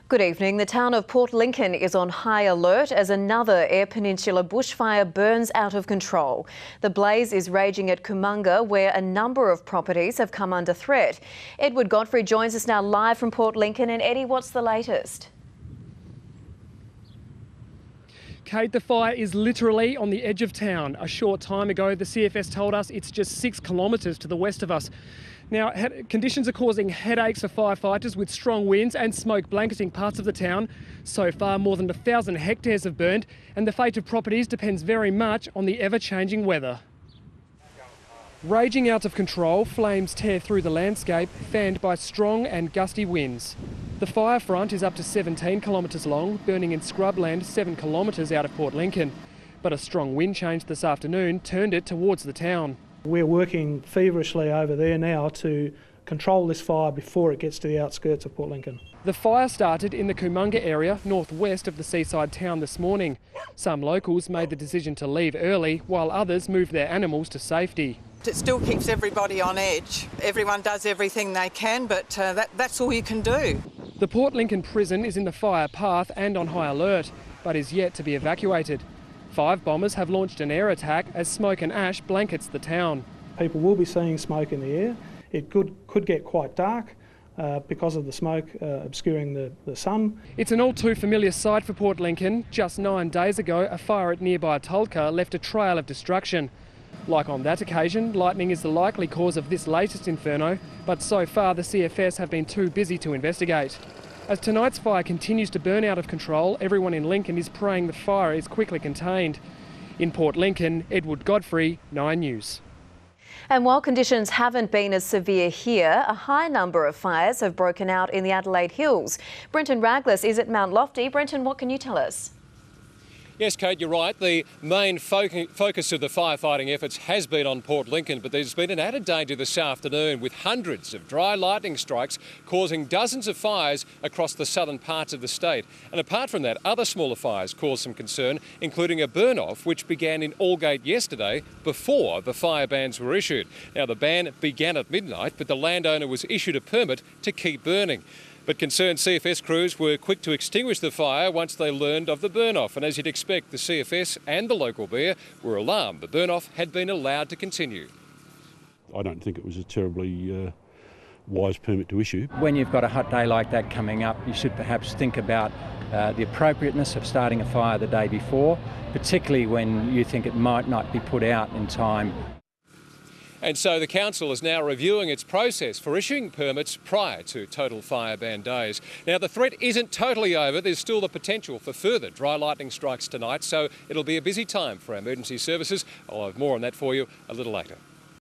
Good evening. The town of Port Lincoln is on high alert as another Eyre Peninsula bushfire burns out of control. The blaze is raging at Kumunga, where a number of properties have come under threat. Edward Godfrey joins us now live from Port Lincoln. And Eddie, what's the latest? Kate, the fire is literally on the edge of town. A short time ago, the CFS told us it's just 6 kilometres to the west of us. Now, conditions are causing headaches for firefighters with strong winds and smoke blanketing parts of the town. So far, more than 1,000 hectares have burned, and the fate of properties depends very much on the ever-changing weather. Raging out of control, flames tear through the landscape, fanned by strong and gusty winds. The fire front is up to 17 kilometres long, burning in scrubland 7 kilometres out of Port Lincoln. But a strong wind change this afternoon turned it towards the town. We're working feverishly over there now to control this fire before it gets to the outskirts of Port Lincoln. The fire started in the Kumunga area, northwest of the seaside town this morning. Some locals made the decision to leave early, while others moved their animals to safety. It still keeps everybody on edge. Everyone does everything they can, but that's all you can do. The Port Lincoln prison is in the fire path and on high alert, but is yet to be evacuated. 5 bombers have launched an air attack as smoke and ash blankets the town. People will be seeing smoke in the air. It could get quite dark because of the smoke obscuring the sun. It's an all too familiar sight for Port Lincoln. Just 9 days ago, a fire at nearby Tulka left a trail of destruction. Like on that occasion, lightning is the likely cause of this latest inferno, but so far the CFS have been too busy to investigate. As tonight's fire continues to burn out of control, everyone in Lincoln is praying the fire is quickly contained. In Port Lincoln, Edward Godfrey, 9 News. And while conditions haven't been as severe here, a high number of fires have broken out in the Adelaide Hills. Brenton Raglas is at Mount Lofty. Brenton, what can you tell us? Yes, Kate, you're right. The main focus of the firefighting efforts has been on Port Lincoln, but there's been an added danger this afternoon with hundreds of dry lightning strikes causing dozens of fires across the southern parts of the state. And apart from that, other smaller fires caused some concern, including a burn-off which began in Aldgate yesterday before the fire bans were issued. Now, the ban began at midnight, but the landowner was issued a permit to keep burning. But concerned CFS crews were quick to extinguish the fire once they learned of the burn-off. And as you'd expect, the CFS and the local bear were alarmed the burn-off had been allowed to continue. I don't think it was a terribly wise permit to issue. When you've got a hot day like that coming up, you should perhaps think about the appropriateness of starting a fire the day before, particularly when you think it might not be put out in time. And so the council is now reviewing its process for issuing permits prior to total fire ban days. Now, the threat isn't totally over. There's still the potential for further dry lightning strikes tonight, so it'll be a busy time for our emergency services. I'll have more on that for you a little later.